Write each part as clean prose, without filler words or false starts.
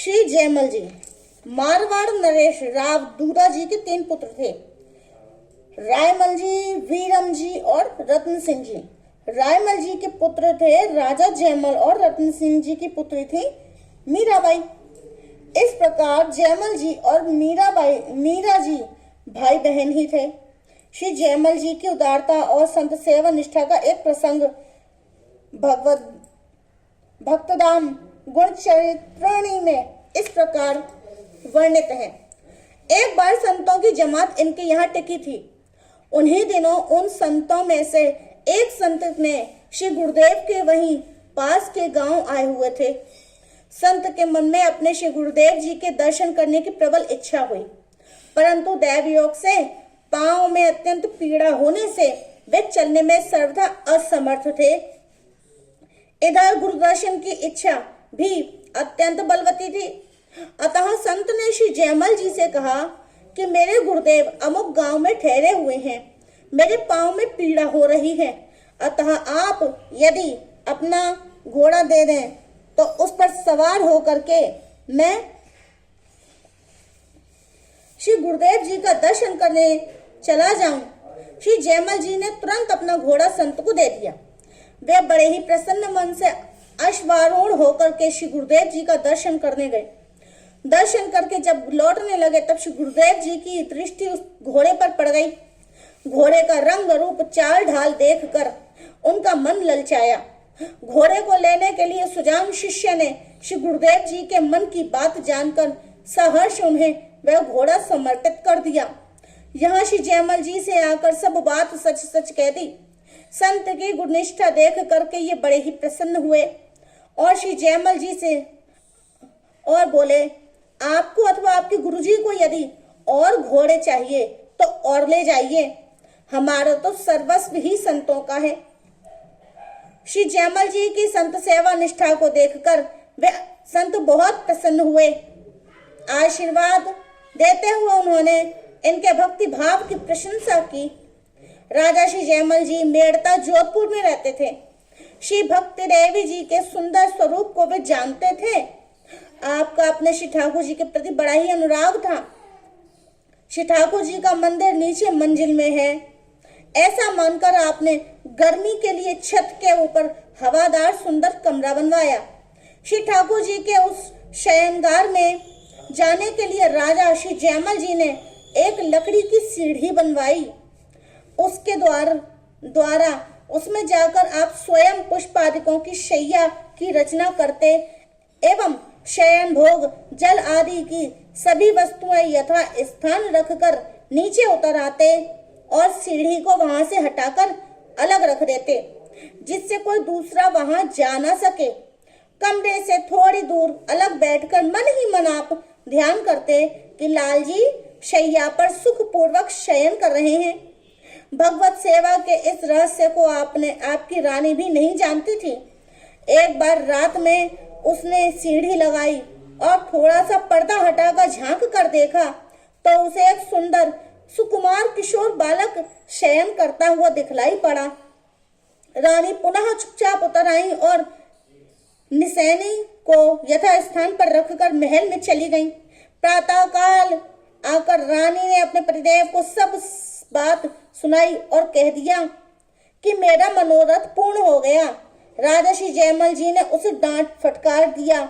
श्री जयमल जी मारवाड़ नरेश राव दूरा जी के 3 पुत्र थे, रायमल जी, वीरम जी और रत्न सिंह जी। रायमल जी के पुत्र थे राजा जयमल और रत्न सिंह जी की पुत्री थी मीराबाई। इस प्रकार जयमल जी और मीरा जी भाई बहन ही थे। श्री जयमल जी की उदारता और संत सेवा निष्ठा का एक प्रसंग भगवत भक्तदाम गुणचरित्राणी में इस प्रकार वर्णित है। एक बार संतों की जमात इनके यहाँ टिकी थी। उन्हीं दिनों उन संतों में से एक संत ने श्री गुरुदेव के वहीं पास के गांव आए हुए थे। संत के मन में अपने श्री गुरुदेव जी के दर्शन करने की प्रबल इच्छा हुई, परंतु दैव योग से पांव में अत्यंत पीड़ा होने से वे चलने में सर्वथा असमर्थ थे। इधर गुरु दर्शन की इच्छा भी अत्यंत बलवती थी। अतः संत ने श्री जयमल जी से कहा कि मेरे गुरुदेव अमुक गांव में ठहरे हुए हैं, मेरे पांव में पीड़ा हो रही है, अतः आप यदि अपना घोड़ा दे दें तो उस पर सवार होकर के मैं श्री गुरुदेव जी का दर्शन करने चला जाऊं। श्री जयमल जी ने तुरंत अपना घोड़ा संत को दे दिया। वे बड़े ही प्रसन्न मन से अश्वारूढ़ होकर के श्री गुरुदेव जी का दर्शन करने गए। दर्शन करके जब लौटने लगे तब श्री गुरुदेव जी की दृष्टि उस घोड़े पर पड़ गई। घोड़े का रंग रूप चाल ढाल देखकर उनका मन ललचाया। घोड़े को लेने के लिए सुजान शिष्य ने श्री गुरुदेव जी के मन की बात जानकर सहर्ष उन्हें वह घोड़ा समर्पित कर दिया। यहाँ श्री जयमल जी से आकर सब बात सच सच कह दी। संत की गुणनिष्ठा देख करके ये बड़े ही प्रसन्न हुए और श्री जयमल जी से और बोले, आपको अथवा आपके गुरुजी को यदि और घोड़े चाहिए तो और ले जाइए, हमारा तो सर्वस्व ही संतों का है। श्री जयमल जी की संत सेवा निष्ठा को देखकर वे संत बहुत प्रसन्न हुए। आशीर्वाद देते हुए उन्होंने इनके भक्ति भाव की प्रशंसा की। राजा श्री जयमल जी मेड़ता जोधपुर में रहते थे। श्री भक्ति देवी जी के सुंदर स्वरूप को वे जानते थे। आपका अपने श्री ठाकुर जी के प्रति बड़ा ही अनुराग था। श्री ठाकुर जी का मंदिर नीचे मंजिल में है। ऐसा मानकर आपने गर्मी के लिए छत के ऊपर हवादार सुंदर कमरा बनवाया। श्री ठाकुर जी के उस शयनगार में जाने के लिए राजा श्री जयमल जी ने एक लकड़ी की सीढ़ी बनवाई। उसके द्वारा उसमें जाकर आप स्वयं पुष्पादिकों की शैया की रचना करते एवं शयन भोग जल आदि की सभी वस्तुएं यथा स्थान रखकर नीचे उतर आते और सीढ़ी को वहां से हटाकर अलग रख देते, जिससे कोई दूसरा वहां जा न सके। कमरे से थोड़ी दूर अलग बैठकर मन ही मन आप ध्यान करते कि लाल जी शैया पर सुखपूर्वक शयन कर रहे हैं। भगवत सेवा के इस रहस्य को आपकी रानी भी नहीं जानती थी। एक बार रात में उसने सीढ़ी लगाई और थोड़ा सा पर्दा हटाकर झांक कर देखा तो उसे एक सुंदर सुकुमार किशोर बालक शयन करता हुआ दिखलाई पड़ा। रानी पुनः चुपचाप उतर आई और निसैनी को यथा स्थान पर रखकर महल में चली गई। प्रातः काल आकर रानी ने अपने पतिदेव को सब बात सुनाई और कह दिया कि मेरा मनोरथ पूर्ण हो गया। राजा श्री जयमल जी ने उसे डांट फटकार दिया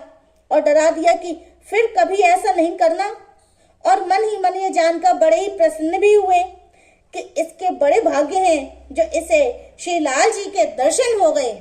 और डरा दिया कि फिर कभी ऐसा नहीं करना, और मन ही मन ये जानकर बड़े ही प्रसन्न भी हुए कि इसके बड़े भाग्य हैं जो इसे श्री लाल जी के दर्शन हो गए।